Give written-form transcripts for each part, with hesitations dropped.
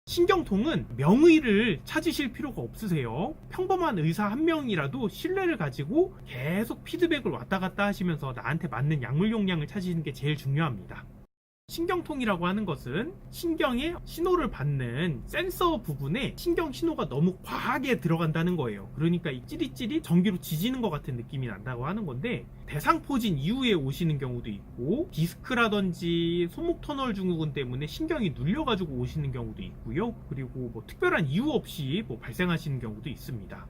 신경통은 명의를 찾으실 필요가 없으세요. 평범한 의사 한 명이라도 신뢰를 가지고 계속 피드백을 왔다 갔다 하시면서 나한테 맞는 약물 용량을 찾으시는 게 제일 중요합니다. 신경통이라고 하는 것은 신경에 신호를 받는 센서 부분에 신경 신호가 너무 과하게 들어간다는 거예요. 그러니까 이 찌릿찌릿 전기로 지지는 것 같은 느낌이 난다고 하는 건데, 대상포진 이후에 오시는 경우도 있고, 디스크라든지 손목 터널 증후군 때문에 신경이 눌려가지고 오시는 경우도 있고요. 그리고 뭐 특별한 이유 없이 발생하시는 경우도 있습니다.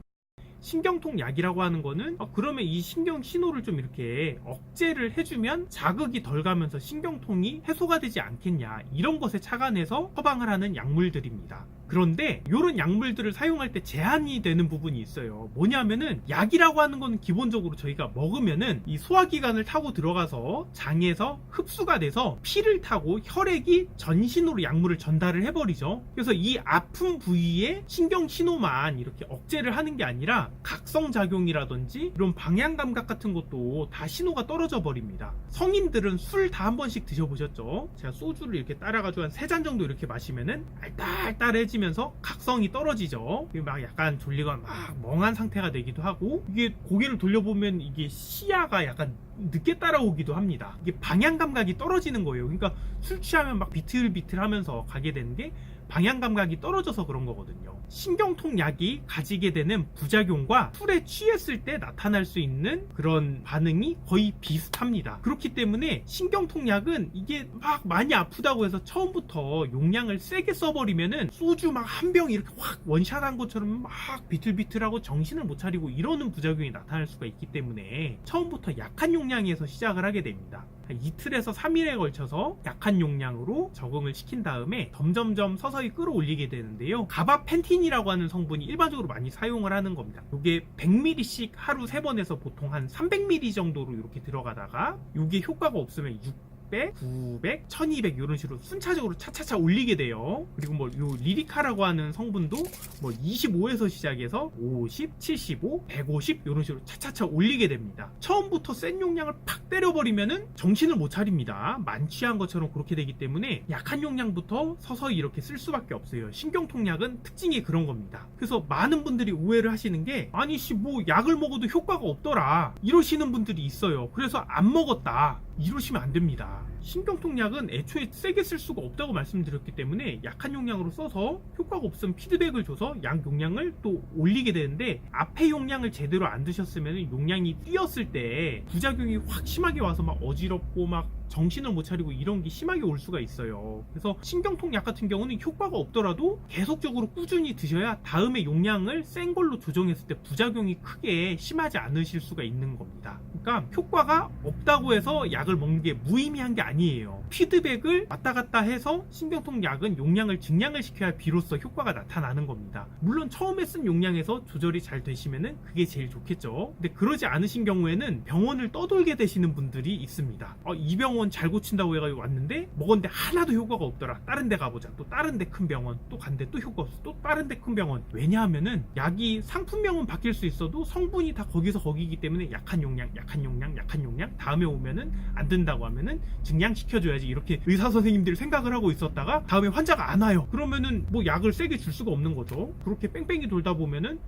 신경통 약이라고 하는 거는 그러면 이 신경 신호를 좀 이렇게 억제를 해주면 자극이 덜 가면서 신경통이 해소가 되지 않겠냐, 이런 것에 착안해서 처방을 하는 약물들입니다. 그런데 이런 약물들을 사용할 때 제한이 되는 부분이 있어요. 뭐냐면은 약이라고 하는 건 기본적으로 저희가 먹으면은 이 소화기관을 타고 들어가서 장에서 흡수가 돼서 피를 타고 혈액이 전신으로 약물을 전달을 해버리죠. 그래서 이 아픈 부위에 신경 신호만 이렇게 억제를 하는 게 아니라 각성작용이라든지 이런 방향감각 같은 것도 다 신호가 떨어져 버립니다. 성인들은 술 다 한 번씩 드셔보셨죠? 제가 소주를 이렇게 따라가지고 한 3잔 정도 이렇게 마시면은 알딸딸해지면서 각성이 떨어지죠. 막 약간 졸리거나 막 멍한 상태가 되기도 하고, 이게 고개를 돌려보면 이게 시야가 약간 늦게 따라오기도 합니다. 이게 방향감각이 떨어지는 거예요. 그러니까 술 취하면 막 비틀비틀 하면서 가게 되는 게 방향감각이 떨어져서 그런 거거든요. 신경통 약이 가지게 되는 부작용과 술에 취했을 때 나타날 수 있는 그런 반응이 거의 비슷합니다. 그렇기 때문에 신경통 약은 이게 막 많이 아프다고 해서 처음부터 용량을 세게 써버리면은 소주 막 한 병 이렇게 확 원샷한 것처럼 막 비틀비틀하고 정신을 못 차리고 이러는 부작용이 나타날 수가 있기 때문에 처음부터 약한 용량에서 시작을 하게 됩니다. 이틀에서 3일에 걸쳐서 약한 용량으로 적응을 시킨 다음에 점점점 서서히 끌어올리게 되는데요. 가바펜틴이라고 하는 성분이 일반적으로 많이 사용을 하는 겁니다. 이게 100ml씩 하루 3번에서 보통 한 300ml 정도로 이렇게 들어가다가 이게 효과가 없으면 600, 900, 1200 이런 식으로 순차적으로 차차차 올리게 돼요. 그리고 요 리리카라고 하는 성분도 25에서 시작해서 50, 75, 150 이런 식으로 차차차 올리게 됩니다. 처음부터 센 용량을 팍 때려버리면은 정신을 못 차립니다. 만취한 것처럼 그렇게 되기 때문에 약한 용량부터 서서히 이렇게 쓸 수밖에 없어요. 신경통약은 특징이 그런 겁니다. 그래서 많은 분들이 오해를 하시는 게, 아니 약을 먹어도 효과가 없더라 이러시는 분들이 있어요. 그래서 안 먹었다 이러시면 안 됩니다. 신경통약은 애초에 세게 쓸 수가 없다고 말씀드렸기 때문에 약한 용량으로 써서 효과가 없으면 피드백을 줘서 약 용량을 또 올리게 되는데, 앞에 용량을 제대로 안 드셨으면 용량이 뛰었을 때 부작용이 확 심하게 와서 막 어지럽고 막 정신을 못 차리고 이런 게 심하게 올 수가 있어요. 그래서 신경통약 같은 경우는 효과가 없더라도 계속적으로 꾸준히 드셔야 다음에 용량을 센 걸로 조정했을 때 부작용이 크게 심하지 않으실 수가 있는 겁니다. 그러니까 효과가 없다고 해서 약을 먹는 게 무의미한 게 아니에요. 피드백을 왔다 갔다 해서 신경통약은 용량을 증량을 시켜야 비로소 효과가 나타나는 겁니다. 물론 처음에 쓴 용량에서 조절이 잘 되시면은 그게 제일 좋겠죠. 근데 그러지 않으신 경우에는 병원을 떠돌게 되시는 분들이 있습니다. 이 병원 잘 고친다고 해가지고 왔는데 먹었는데 하나도 효과가 없더라. 다른 데 가보자. 또 다른 데 큰 병원 또 갔는데 또 효과 없어. 또 다른 데 큰 병원. 왜냐하면은 약이 상품명은 바뀔 수 있어도 성분이 다 거기서 거기기 때문에 약한 용량 다음에 오면은 안 된다고 하면은 증량시켜줘야지, 이렇게 의사 선생님들이 생각을 하고 있었다가 다음에 환자가 안 와요. 그러면은 약을 세게 줄 수가 없는 거죠. 그렇게 뺑뺑이 돌다 보면은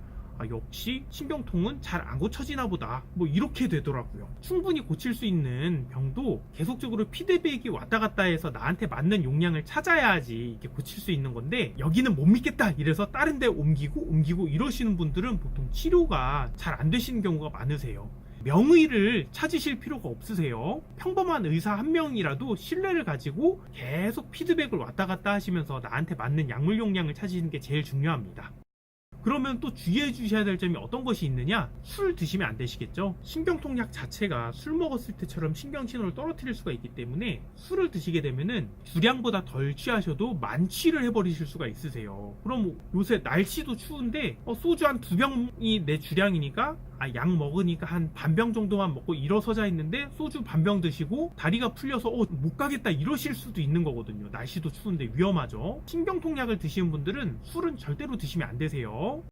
역시 신경통은 잘 안 고쳐지나 보다, 이렇게 되더라고요. 충분히 고칠 수 있는 병도 계속적으로 피드백이 왔다 갔다 해서 나한테 맞는 용량을 찾아야지 이렇게 고칠 수 있는 건데, 여기는 못 믿겠다 이래서 다른 데 옮기고 이러시는 분들은 보통 치료가 잘 안 되시는 경우가 많으세요. 명의를 찾으실 필요가 없으세요. 평범한 의사 한 명이라도 신뢰를 가지고 계속 피드백을 왔다 갔다 하시면서 나한테 맞는 약물 용량을 찾으시는 게 제일 중요합니다. 그러면 또 주의해 주셔야 될 점이 어떤 것이 있느냐? 술 드시면 안 되시겠죠? 신경통약 자체가 술 먹었을 때처럼 신경신호를 떨어뜨릴 수가 있기 때문에 술을 드시게 되면은 주량보다 덜 취하셔도 만취를 해버리실 수가 있으세요. 그럼 요새 날씨도 추운데 소주 한 2병이 내 주량이니까 약 먹으니까 한 반병 정도만 먹고 일어서자 있는데 소주 반병 드시고 다리가 풀려서 못 가겠다 이러실 수도 있는 거거든요. 날씨도 추운데 위험하죠. 신경통약을 드시는 분들은 술은 절대로 드시면 안 되세요.